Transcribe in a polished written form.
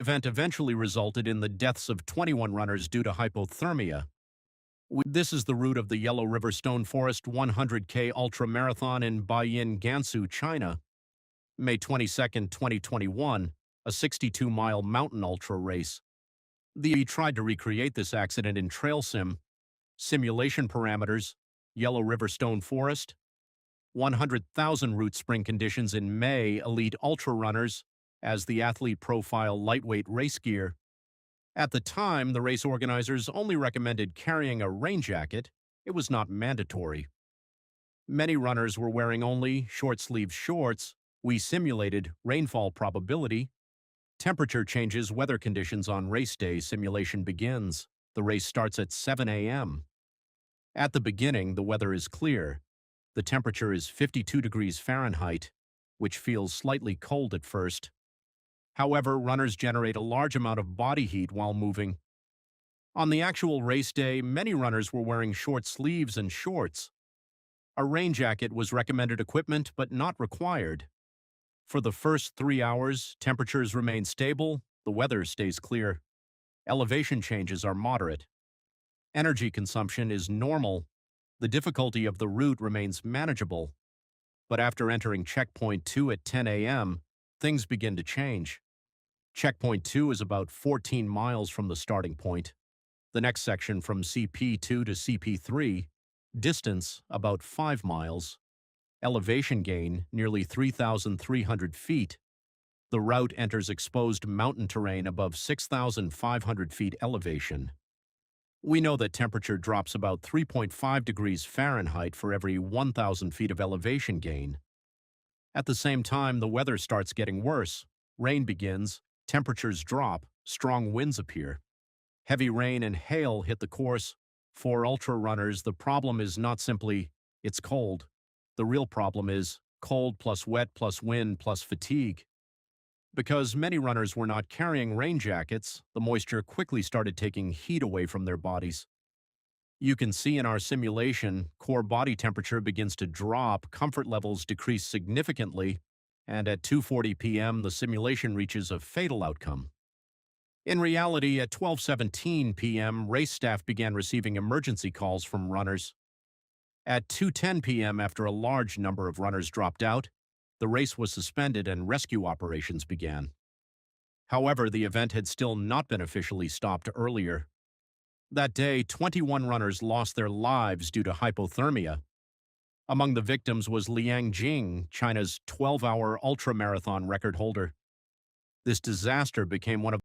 event eventually resulted in the deaths of 21 runners due to hypothermia. This is the route of the Yellow River Stone Forest 100K Ultra Marathon in Baiyin, Gansu, China, May 22, 2021, a 62-mile mountain ultra race. The tried to recreate this accident in trail simulation parameters, Yellow River Stone Forest, 100,000 route spring conditions in May, elite ultra runners, as the athlete profile lightweight race gear. At the time, the race organizers only recommended carrying a rain jacket. It was not mandatory. Many runners were wearing only short-sleeved shorts. We simulated rainfall probability. Temperature changes weather conditions on race day. Simulation begins. The race starts at 7 a.m. At the beginning, the weather is clear. The temperature is 52 degrees Fahrenheit, which feels slightly cold at first. However, runners generate a large amount of body heat while moving. On the actual race day, many runners were wearing short sleeves and shorts. A rain jacket was recommended equipment but not required. For the first 3 hours, temperatures remain stable, the weather stays clear. Elevation changes are moderate. Energy consumption is normal. The difficulty of the route remains manageable. But after entering Checkpoint 2 at 10 a.m., things begin to change. Checkpoint 2 is about 14 miles from the starting point. The next section from CP2 to CP3, distance about 5 miles. Elevation gain nearly 3,300 feet. The route enters exposed mountain terrain above 6,500 feet elevation. We know that temperature drops about 3.5 degrees Fahrenheit for every 1,000 feet of elevation gain. At the same time, the weather starts getting worse. Rain begins, temperatures drop, strong winds appear. Heavy rain and hail hit the course. For ultra runners, the problem is not simply, it's cold. The real problem is cold plus wet plus wind plus fatigue. Because many runners were not carrying rain jackets, the moisture quickly started taking heat away from their bodies. You can see in our simulation, core body temperature begins to drop, comfort levels decrease significantly, and at 2:40 p.m. the simulation reaches a fatal outcome. In reality, at 12:17 p.m., race staff began receiving emergency calls from runners. At 2:10 p.m., after a large number of runners dropped out, the race was suspended and rescue operations began. However, the event had still not been officially stopped earlier. That day, 21 runners lost their lives due to hypothermia. Among the victims was Liang Jing, China's 12-hour ultramarathon record holder. This disaster became one of